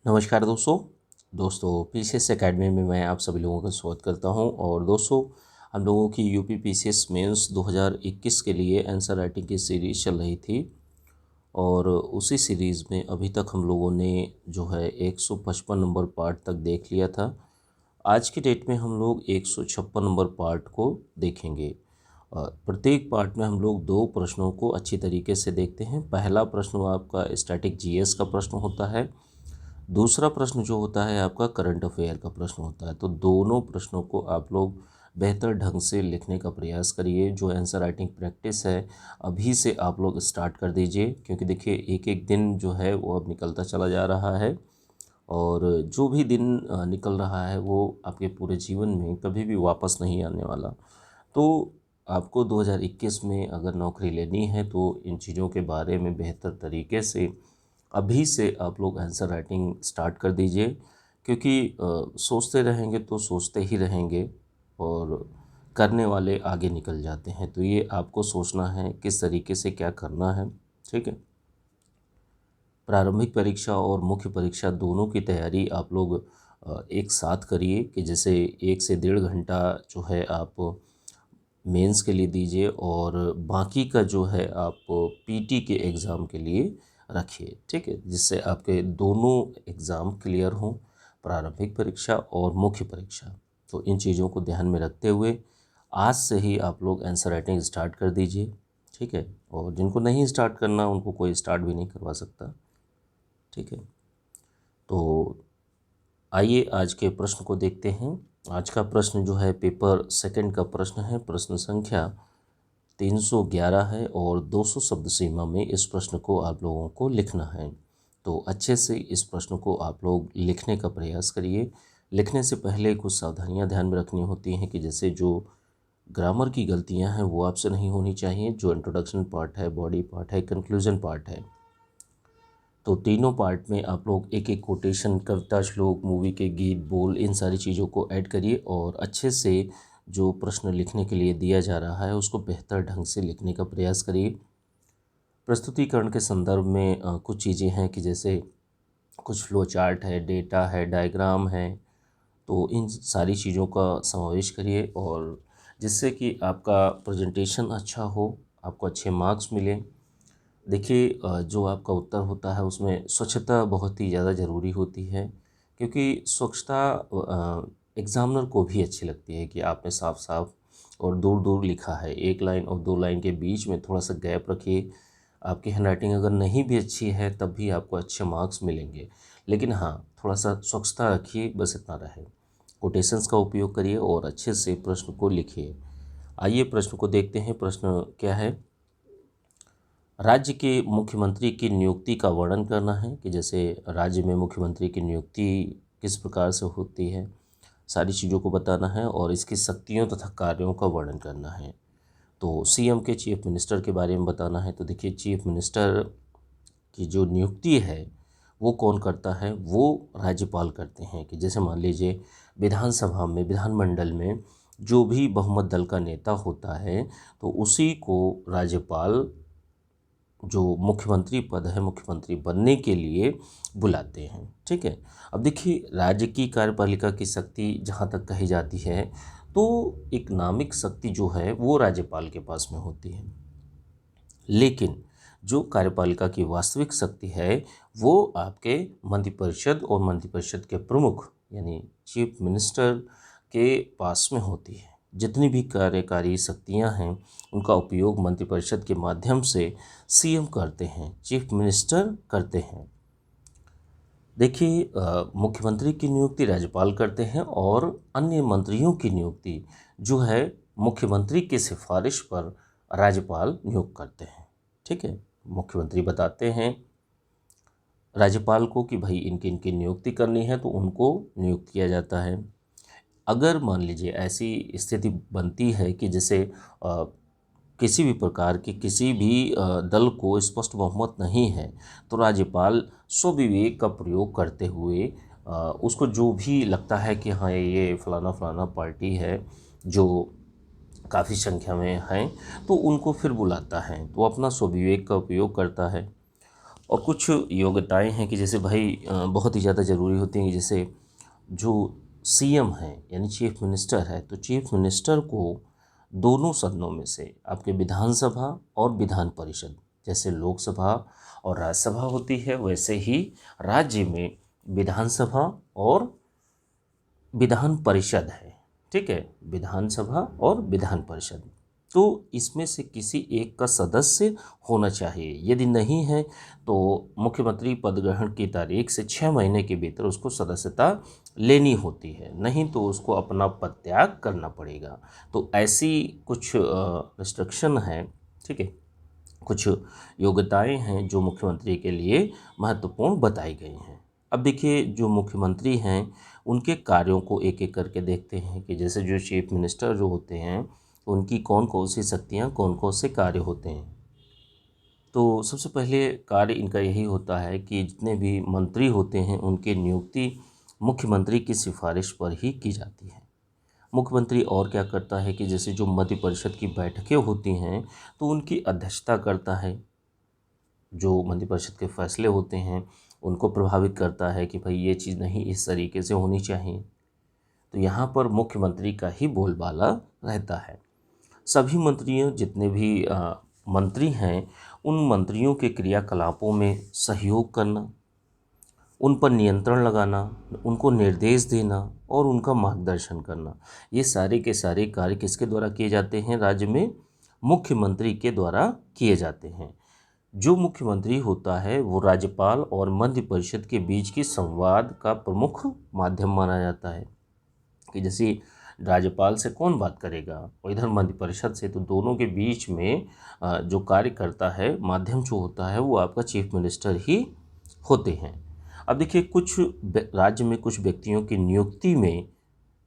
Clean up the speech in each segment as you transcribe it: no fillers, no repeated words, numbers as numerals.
नमस्कार दोस्तों PCS academy में मैं आप सभी लोगों का स्वागत करता हूं। और दोस्तों, हम लोगों की यूपी पीसीएस मेंस 2021 के लिए आंसर राइटिंग की सीरीज़ चल रही थी और उसी सीरीज़ में अभी तक हम लोगों ने जो है 155 नंबर पार्ट तक देख लिया था। आज की डेट में हम लोग 156 नंबर पार्ट को देखेंगे। प्रत्येक पार्ट में हम लोग दो प्रश्नों को अच्छी तरीके से देखते हैं। पहला प्रश्न आपका स्टैटिक जीएस का प्रश्न होता है, दूसरा प्रश्न जो होता है आपका करंट अफेयर का प्रश्न होता है। तो दोनों प्रश्नों को आप लोग बेहतर ढंग से लिखने का प्रयास करिए। जो आंसर राइटिंग प्रैक्टिस है अभी से आप लोग स्टार्ट कर दीजिए, क्योंकि देखिए एक एक दिन जो है वो अब निकलता चला जा रहा है और जो भी दिन निकल रहा है वो आपके पूरे जीवन में कभी भी वापस नहीं आने वाला। तो आपको 2021 में अगर नौकरी लेनी है तो इन चीज़ों के बारे में बेहतर तरीके से अभी से आप लोग आंसर राइटिंग स्टार्ट कर दीजिए, क्योंकि सोचते रहेंगे तो सोचते ही रहेंगे और करने वाले आगे निकल जाते हैं। तो ये आपको सोचना है किस तरीके से क्या करना है, ठीक है। प्रारंभिक परीक्षा और मुख्य परीक्षा दोनों की तैयारी आप लोग एक साथ करिए कि जैसे 1 से 1.5 घंटा जो है आप मेंस के लिए दीजिए और बाकी का जो है आप पीटी के एग्ज़ाम के लिए रखिए, ठीक है, जिससे आपके दोनों एग्ज़ाम क्लियर हों, प्रारंभिक परीक्षा और मुख्य परीक्षा। तो इन चीज़ों को ध्यान में रखते हुए आज से ही आप लोग आंसर राइटिंग स्टार्ट कर दीजिए, ठीक है। और जिनको नहीं स्टार्ट करना उनको कोई स्टार्ट भी नहीं करवा सकता, ठीक है। तो आइए आज के प्रश्न को देखते हैं। आज का प्रश्न जो है पेपर सेकंड का प्रश्न है। प्रश्न संख्या 311 है और 200 शब्द सीमा में इस प्रश्न को आप लोगों को लिखना है। तो अच्छे से इस प्रश्न को आप लोग लिखने का प्रयास करिए। लिखने से पहले कुछ सावधानियां ध्यान में रखनी होती हैं कि जैसे जो ग्रामर की गलतियां हैं वो आपसे नहीं होनी चाहिए। जो इंट्रोडक्शन पार्ट है, बॉडी पार्ट है, कंक्लूजन पार्ट है, तो तीनों पार्ट में आप लोग एक एक कोटेशन, कविता, श्लोक, मूवी के गीत, बोल, इन सारी चीज़ों को ऐड करिए और अच्छे से जो प्रश्न लिखने के लिए दिया जा रहा है उसको बेहतर ढंग से लिखने का प्रयास करिए। प्रस्तुतिकरण के संदर्भ में कुछ चीज़ें हैं कि जैसे कुछ फ्लो चार्ट है, डेटा है, डायग्राम है, तो इन सारी चीज़ों का समावेश करिए और जिससे कि आपका प्रेजेंटेशन अच्छा हो, आपको अच्छे मार्क्स मिलें। देखिए जो आपका उत्तर होता है उसमें स्वच्छता बहुत ही ज़्यादा ज़रूरी होती है, क्योंकि स्वच्छता एग्ज़ामिनर को भी अच्छी लगती है कि आपने साफ साफ और दूर दूर लिखा है। एक लाइन और दो लाइन के बीच में थोड़ा सा गैप रखिए। आपकी हैंडराइटिंग अगर नहीं भी अच्छी है तब भी आपको अच्छे मार्क्स मिलेंगे, लेकिन हाँ, थोड़ा सा स्वच्छता रखिए, बस इतना रहे। कोटेशंस का उपयोग करिए और अच्छे से प्रश्न को लिखिए। आइए प्रश्न को देखते हैं। प्रश्न क्या है? राज्य के मुख्यमंत्री की नियुक्ति का वर्णन करना है कि जैसे राज्य में मुख्यमंत्री की नियुक्ति किस प्रकार से होती है, सारी चीज़ों को बताना है और इसकी शक्तियों तथा कार्यों का वर्णन करना है। तो सीएम के, चीफ मिनिस्टर के बारे में बताना है। तो देखिए चीफ मिनिस्टर की जो नियुक्ति है वो कौन करता है? वो राज्यपाल करते हैं। कि जैसे मान लीजिए विधानसभा में, विधानमंडल में जो भी बहुमत दल का नेता होता है तो उसी को राज्यपाल जो मुख्यमंत्री पद है, मुख्यमंत्री बनने के लिए बुलाते हैं, ठीक है। अब देखिए राज्य की कार्यपालिका की शक्ति जहाँ तक कही जाती है तो एक नामिक शक्ति जो है वो राज्यपाल के पास में होती है, लेकिन जो कार्यपालिका की वास्तविक शक्ति है वो आपके मंत्रिपरिषद और मंत्रिपरिषद के प्रमुख यानी चीफ मिनिस्टर के पास में होती है। जितनी भी कार्यकारी शक्तियां हैं उनका उपयोग मंत्रिपरिषद के माध्यम से सीएम करते हैं, चीफ मिनिस्टर करते हैं। देखिए मुख्यमंत्री की नियुक्ति राज्यपाल करते हैं और अन्य मंत्रियों की नियुक्ति जो है मुख्यमंत्री की सिफारिश पर राज्यपाल नियुक्त करते हैं, ठीक है। मुख्यमंत्री बताते हैं राज्यपाल को कि भाई इनकी इनकी नियुक्ति करनी है तो उनको नियुक्त किया जाता है। अगर मान लीजिए ऐसी स्थिति बनती है कि जैसे किसी भी प्रकार के किसी भी दल को स्पष्ट बहुमत नहीं है तो राज्यपाल स्वविवेक का प्रयोग करते हुए उसको जो भी लगता है कि हाँ ये फलाना फलाना पार्टी है जो काफ़ी संख्या में हैं तो उनको फिर बुलाता है, तो अपना स्वविवेक का उपयोग करता है। और कुछ योग्यताएं हैं कि जैसे भाई बहुत ही ज़्यादा ज़रूरी होती हैं कि जैसे जो सीएम है यानी चीफ मिनिस्टर है, तो चीफ मिनिस्टर को दोनों सदनों में से आपके विधानसभा और विधान परिषद, जैसे लोकसभा और राज्यसभा होती है वैसे ही राज्य में विधानसभा और विधान परिषद है। ठीक है, विधानसभा और विधान परिषद, तो इसमें से किसी एक का सदस्य होना चाहिए। यदि नहीं है तो मुख्यमंत्री पद ग्रहण की तारीख से 6 महीने के भीतर उसको सदस्यता लेनी होती है, नहीं तो उसको अपना पद त्याग करना पड़ेगा। तो ऐसी कुछ रिस्ट्रिक्शन है। ठीक है, कुछ योग्यताएं हैं जो मुख्यमंत्री के लिए महत्वपूर्ण बताई गई हैं। अब देखिए, जो मुख्यमंत्री हैं उनके कार्यों को एक एक करके देखते हैं कि जैसे जो चीफ मिनिस्टर जो होते हैं उनकी कौन कौन सी शक्तियाँ, कौन कौन से कार्य होते हैं। तो सबसे पहले कार्य इनका यही होता है कि जितने भी मंत्री होते हैं उनकी नियुक्ति मुख्यमंत्री की सिफारिश पर ही की जाती है। मुख्यमंत्री और क्या करता है कि जैसे जो मंत्रिपरिषद की बैठकें होती हैं तो उनकी अध्यक्षता करता है। जो मंत्रिपरिषद के फैसले होते हैं उनको प्रभावित करता है कि भाई ये चीज़ नहीं, इस तरीके से होनी चाहिए। तो यहाँ पर मुख्यमंत्री का ही बोलबाला रहता है। सभी मंत्रियों, जितने भी मंत्री हैं, उन मंत्रियों के क्रियाकलापों में सहयोग करना, उन पर नियंत्रण लगाना, उनको निर्देश देना और उनका मार्गदर्शन करना, ये सारे के सारे कार्य किसके द्वारा किए जाते हैं? राज्य में मुख्यमंत्री के द्वारा किए जाते हैं। जो मुख्यमंत्री होता है वो राज्यपाल और मंत्रिपरिषद के बीच की संवाद का प्रमुख माध्यम माना जाता है कि जैसे राज्यपाल से कौन बात करेगा और इधर मंत्रिपरिषद से, तो दोनों के बीच में जो कार्य करता है, माध्यम जो होता है, वो आपका चीफ मिनिस्टर ही होते हैं। अब देखिए, कुछ राज्य में कुछ व्यक्तियों की नियुक्ति में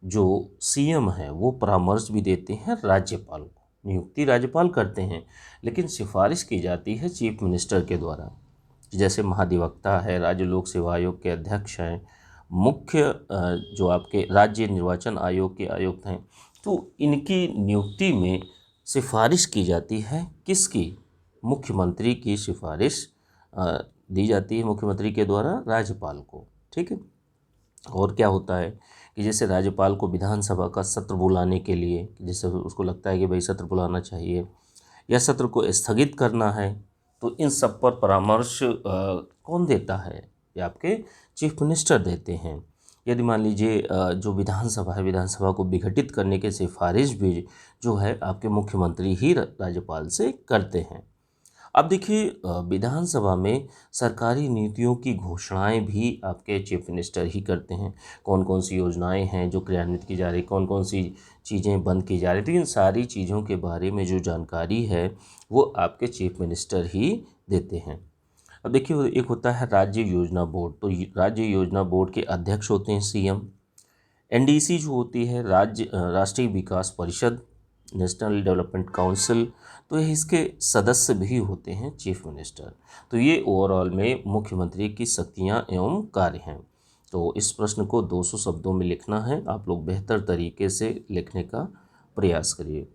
जो सीएम है वो परामर्श भी देते हैं राज्यपाल को। नियुक्ति राज्यपाल करते हैं लेकिन सिफारिश की जाती है चीफ मिनिस्टर के द्वारा। जैसे महाधिवक्ता है, राज्य लोक सेवा आयोग के अध्यक्ष हैं, मुख्य जो आपके राज्य निर्वाचन आयोग के आयुक्त हैं, तो इनकी नियुक्ति में सिफारिश की जाती है। किसकी? मुख्यमंत्री की सिफारिश दी जाती है मुख्यमंत्री के द्वारा राज्यपाल को। ठीक है, और क्या होता है कि जैसे राज्यपाल को विधानसभा का सत्र बुलाने के लिए, जैसे उसको लगता है कि भाई सत्र बुलाना चाहिए या सत्र को स्थगित करना है, तो इन सब पर परामर्श कौन देता है? ये आपके चीफ मिनिस्टर देते हैं। यदि मान लीजिए जो विधानसभा है, विधानसभा को विघटित करने की सिफारिश भी जो है आपके मुख्यमंत्री ही राज्यपाल से करते हैं। अब देखिए, विधानसभा में सरकारी नीतियों की घोषणाएं भी आपके चीफ मिनिस्टर ही करते हैं। कौन कौन सी योजनाएं हैं जो क्रियान्वित की जा रही, कौन कौन सी चीज़ें बंद की जा रही, तो इन सारी चीज़ों के बारे में जो जानकारी है वो आपके चीफ मिनिस्टर ही देते हैं। अब देखिए, एक होता है राज्य योजना बोर्ड, तो राज्य योजना बोर्ड के अध्यक्ष होते हैं सीएम। एनडीसी जो होती है राष्ट्रीय विकास परिषद, नेशनल डेवलपमेंट काउंसिल, तो ये इसके सदस्य भी होते हैं चीफ मिनिस्टर। तो ये ओवरऑल में मुख्यमंत्री की शक्तियां एवं कार्य हैं। तो इस प्रश्न को 200 शब्दों में लिखना है। आप लोग बेहतर तरीके से लिखने का प्रयास करिए।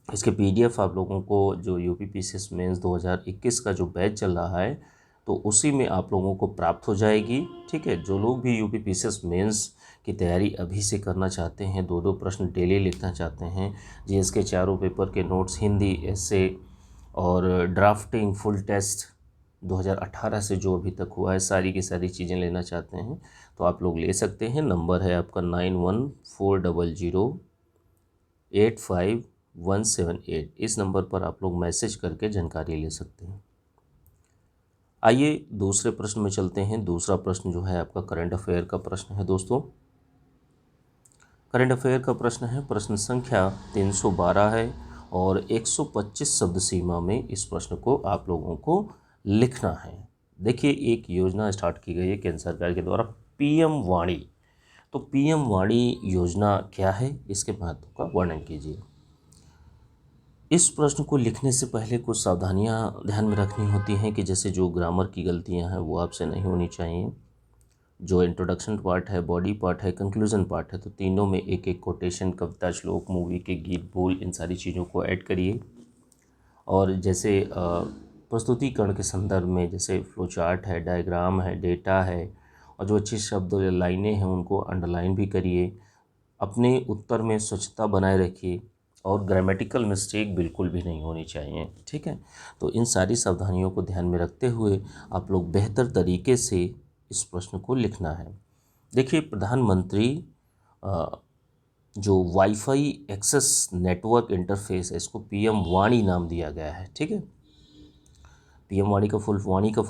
इसके पीडीएफ आप लोगों को जो यूपीपीसीएस मेंस 2021 का जो बैच चल रहा है तो उसी में आप लोगों को प्राप्त हो जाएगी। ठीक है, जो लोग भी यूपीपीसीएस मेंस की तैयारी अभी से करना चाहते हैं, 2-2 प्रश्न डेली लिखना चाहते हैं, जीएस के चारों पेपर के नोट्स, हिंदी, एसे और ड्राफ्टिंग, फुल टेस्ट 2018 से जो अभी तक हुआ है, सारी की सारी चीज़ें लेना चाहते हैं तो आप लोग ले सकते हैं। नंबर है आपका 9140085178। इस नंबर पर आप लोग मैसेज करके जानकारी ले सकते हैं। आइए दूसरे प्रश्न में चलते हैं। दूसरा प्रश्न जो है आपका करंट अफेयर का प्रश्न है दोस्तों। करंट अफेयर का प्रश्न है, प्रश्न संख्या 312 है और 125 शब्द सीमा में इस प्रश्न को आप लोगों को लिखना है। देखिए, एक योजना स्टार्ट की गई है केंद्र सरकार के द्वारा, पीएम वाणी। तो पीएम वाणी योजना क्या है, इसके महत्व का वर्णन कीजिए। इस प्रश्न को लिखने से पहले कुछ सावधानियां ध्यान में रखनी होती हैं कि जैसे जो ग्रामर की गलतियां हैं वो आपसे नहीं होनी चाहिए। जो इंट्रोडक्शन पार्ट है, बॉडी पार्ट है, कंक्लूजन पार्ट है, तो तीनों में एक एक कोटेशन, कविता, श्लोक, मूवी के गीत, बोल, इन सारी चीज़ों को ऐड करिए। और जैसे प्रस्तुतिकरण के संदर्भ में, जैसे फ्लो चार्ट है, डायग्राम है, डेटा है, और जो अच्छे शब्द या लाइनें हैं उनको अंडरलाइन भी करिए। अपने उत्तर में स्वच्छता बनाए रखिए और ग्रामेटिकल मिस्टेक बिल्कुल भी नहीं होनी चाहिए, ठीक है। तो इन सारी सावधानियों को ध्यान में रखते हुए आप लोग बेहतर तरीके से इस प्रश्न को लिखना है। देखिए, प्रधानमंत्री जो वाईफाई एक्सेस नेटवर्क इंटरफेस है, इसको पीएम वाणी नाम दिया गया है, ठीक है। पीएम वाणी का फुल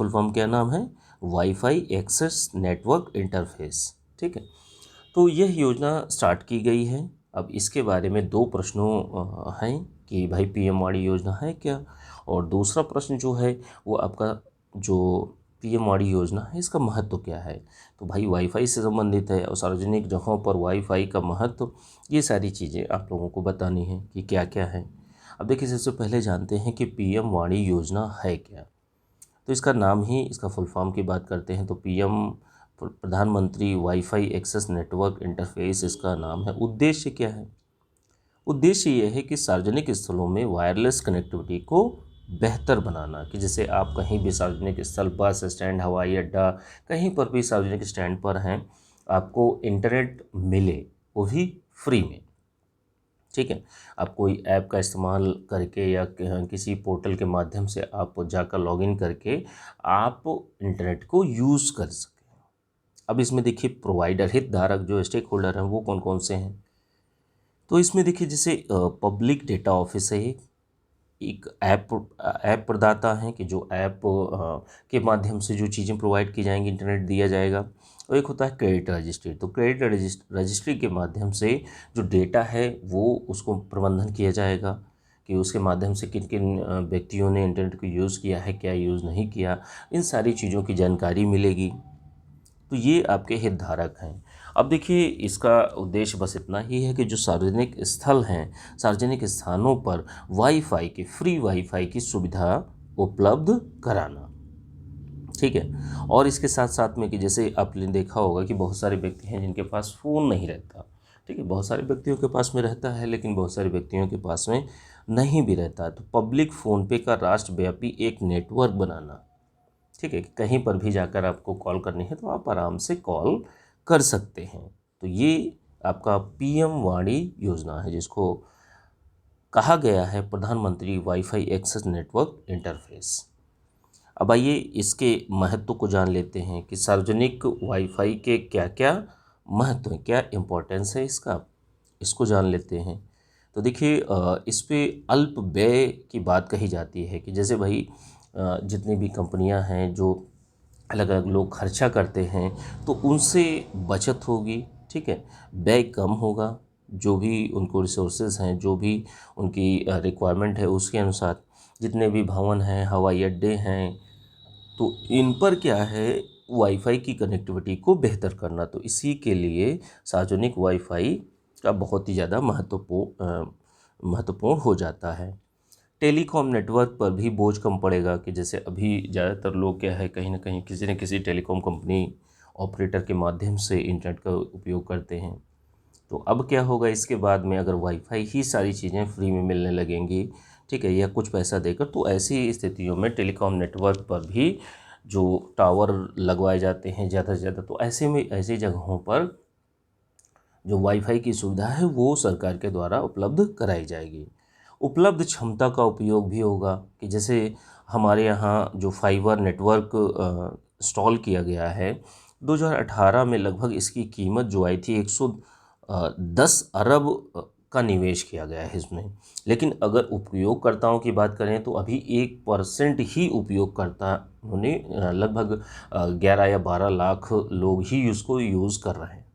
फॉर्म क्या नाम है? वाईफाई एक्सेस नेटवर्क इंटरफेस, ठीक है। तो यह योजना स्टार्ट की गई है। अब इसके बारे में दो प्रश्नों हैं कि भाई पीएम वाणी योजना है क्या, और दूसरा प्रश्न जो है वो आपका जो पीएम वाणी योजना है इसका महत्व क्या है। तो भाई वाईफाई से संबंधित है और सार्वजनिक जगहों पर वाईफाई का महत्व, ये सारी चीज़ें आप लोगों को बतानी है कि क्या क्या है। अब देखिए, सबसे पहले जानते हैं कि पीएम वाणी योजना है क्या। तो इसका नाम ही, इसका फुल फॉर्म की बात करते हैं तो पीएम प्रधानमंत्री वाईफाई एक्सेस नेटवर्क इंटरफेस इसका नाम है। उद्देश्य क्या है? उद्देश्य ये है कि सार्वजनिक स्थलों में वायरलेस कनेक्टिविटी को बेहतर बनाना, कि जैसे आप कहीं भी सार्वजनिक स्थल, बस स्टैंड, हवाई अड्डा, कहीं पर भी सार्वजनिक स्टैंड पर हैं, आपको इंटरनेट मिले, वो भी फ्री में, ठीक है। आप कोई ऐप का इस्तेमाल करके या किसी पोर्टल के माध्यम से आप जाकर लॉगिन करके आप इंटरनेट को यूज़ कर सकें। अब इसमें देखिए, प्रोवाइडर, हितधारक जो स्टेक होल्डर हैं वो कौन कौन से हैं। तो इसमें देखिए, जैसे पब्लिक डेटा ऑफिस है, एक ऐप प्रदाता हैं कि जो ऐप के माध्यम से जो चीज़ें प्रोवाइड की जाएंगी, इंटरनेट दिया जाएगा। और एक होता है क्रेडिट रजिस्ट्री। तो क्रेडिट रजिस्ट्री के माध्यम से जो डेटा है वो उसको प्रबंधन किया जाएगा कि उसके माध्यम से किन किन व्यक्तियों ने इंटरनेट को यूज़ किया है, क्या यूज़ नहीं किया, इन सारी चीज़ों की जानकारी मिलेगी। तो ये आपके हितधारक हैं। अब देखिए, इसका उद्देश्य बस इतना ही है कि जो सार्वजनिक स्थल हैं, सार्वजनिक स्थानों पर वाईफाई की, फ्री वाईफाई की सुविधा उपलब्ध कराना, ठीक है। और इसके साथ साथ में कि जैसे आपने देखा होगा कि बहुत सारे व्यक्ति हैं जिनके पास फ़ोन नहीं रहता, ठीक है। बहुत सारे व्यक्तियों के पास में रहता है, लेकिन बहुत सारे व्यक्तियों के पास में नहीं भी रहता। तो पब्लिक फ़ोन पे का राष्ट्रव्यापी एक नेटवर्क बनाना, ठीक है। कहीं पर भी जाकर आपको कॉल करनी है तो आप आराम से कॉल कर सकते हैं। तो ये आपका पीएम वाणी योजना है, जिसको कहा गया है प्रधानमंत्री वाईफाई एक्सेस नेटवर्क इंटरफेस। अब आइए इसके महत्व को जान लेते हैं कि सार्वजनिक वाईफाई के क्या क्या महत्व है, क्या इम्पोर्टेंस है इसका, इसको जान लेते हैं। तो देखिए, इस पे अल्प व्यय की बात कही जाती है कि जैसे भाई जितनी भी कंपनियां हैं, जो अलग अलग लोग खर्चा करते हैं, तो उनसे बचत होगी, ठीक है। व्यय कम होगा, जो भी उनको रिसोर्सेज हैं, जो भी उनकी रिक्वायरमेंट है उसके अनुसार, जितने भी भवन हैं, हवाई अड्डे हैं, तो इन पर क्या है, वाईफाई की कनेक्टिविटी को बेहतर करना। तो इसी के लिए सार्वजनिक वाईफाई का बहुत ही ज़्यादा महत्वपूर्ण हो जाता है। टेलीकॉम नेटवर्क पर भी बोझ कम पड़ेगा, कि जैसे अभी ज़्यादातर लोग क्या है, कहीं ना कहीं किसी न किसी टेलीकॉम कंपनी ऑपरेटर के माध्यम से इंटरनेट का उपयोग करते हैं। तो अब क्या होगा, इसके बाद में अगर वाईफाई ही सारी चीज़ें फ्री में मिलने लगेंगी, ठीक है, या कुछ पैसा देकर, तो ऐसी स्थितियों में टेलीकॉम नेटवर्क पर भी जो टावर लगवाए जाते हैं ज़्यादा से ज़्यादा, तो ऐसे में ऐसी जगहों पर जो वाईफाई की सुविधा है वो सरकार के द्वारा उपलब्ध कराई जाएगी। उपलब्ध क्षमता का उपयोग भी होगा, कि जैसे हमारे यहाँ जो फाइबर नेटवर्क इंस्टॉल किया गया है, 2018 में लगभग इसकी कीमत जो आई थी 110 अरब का निवेश किया गया है इसमें। लेकिन अगर उपयोगकर्ताओं की बात करें तो अभी 1% ही उपयोगकर्ता ने, लगभग 11 या 12 लाख लोग ही उसको यूज़ कर रहे हैं,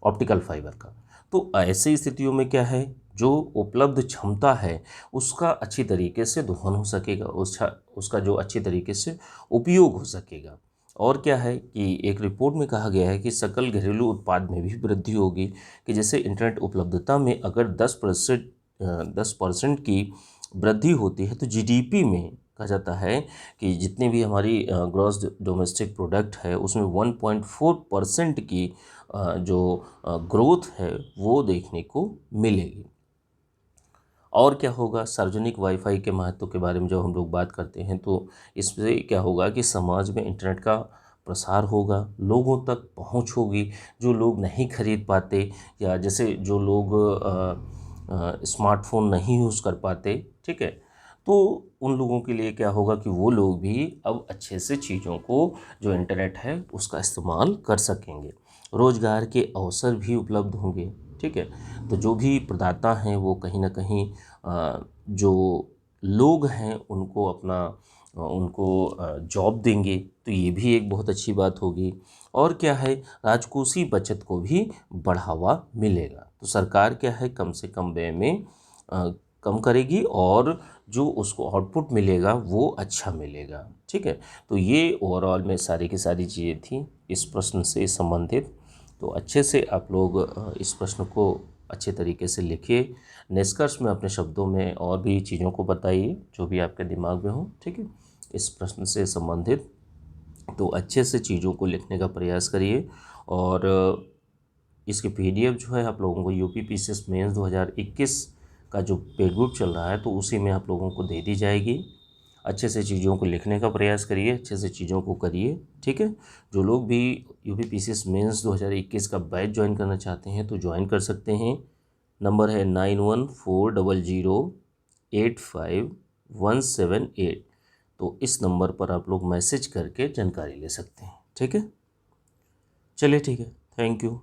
ऑप्टिकल फाइबर का। तो ऐसी स्थितियों में क्या है, जो उपलब्ध क्षमता है उसका अच्छी तरीके से दोहन हो सकेगा, उसका जो अच्छी तरीके से उपयोग हो सकेगा। और क्या है कि एक रिपोर्ट में कहा गया है कि सकल घरेलू उत्पाद में भी वृद्धि होगी, कि जैसे इंटरनेट उपलब्धता में अगर 10% की वृद्धि होती है तो जीडीपी में कहा जाता है कि जितनी भी हमारी ग्रॉस डोमेस्टिक प्रोडक्ट है उसमें 1.4% की जो ग्रोथ है वो देखने को मिलेगी। और क्या होगा, सार्वजनिक वाईफाई के महत्व के बारे में जब हम लोग बात करते हैं तो इससे क्या होगा कि समाज में इंटरनेट का प्रसार होगा, लोगों तक पहुंच होगी। जो लोग नहीं खरीद पाते या जैसे जो लोग स्मार्टफोन नहीं यूज़ कर पाते, ठीक है, तो उन लोगों के लिए क्या होगा कि वो लोग भी अब अच्छे से चीज़ों को, जो इंटरनेट है उसका इस्तेमाल कर सकेंगे। रोज़गार के अवसर भी उपलब्ध होंगे, ठीक है। तो जो भी प्रदाता हैं वो कहीं ना कहीं जो लोग हैं उनको अपना उनको जॉब देंगे, तो ये भी एक बहुत अच्छी बात होगी। और क्या है, राजकोषीय बचत को भी बढ़ावा मिलेगा। तो सरकार क्या है, कम से कम व्यय में कम करेगी और जो उसको आउटपुट मिलेगा वो अच्छा मिलेगा, ठीक है। तो ये ओवरऑल में सारी की सारी चीज़ें थी इस प्रश्न से संबंधित। तो अच्छे से आप लोग इस प्रश्न को अच्छे तरीके से लिखिए, निष्कर्ष में अपने शब्दों में और भी चीज़ों को बताइए जो भी आपके दिमाग में हो, ठीक है, इस प्रश्न से संबंधित। तो अच्छे से चीज़ों को लिखने का प्रयास करिए। और इसकी पीडीएफ जो है आप लोगों को यूपी पीसीएस मेंस 2021 का जो पेड ग्रुप चल रहा है तो उसी में आप लोगों को दे दी जाएगी। अच्छे से चीज़ों को लिखने का प्रयास करिए, अच्छे से चीज़ों को करिए, ठीक है। जो लोग भी यूपी पीसीएस मेंस 2021 का बैच ज्वाइन करना चाहते हैं तो ज्वाइन कर सकते हैं। नंबर है 9140085178। तो इस नंबर पर आप लोग मैसेज करके जानकारी ले सकते हैं, ठीक है। चलिए ठीक है, थैंक यू।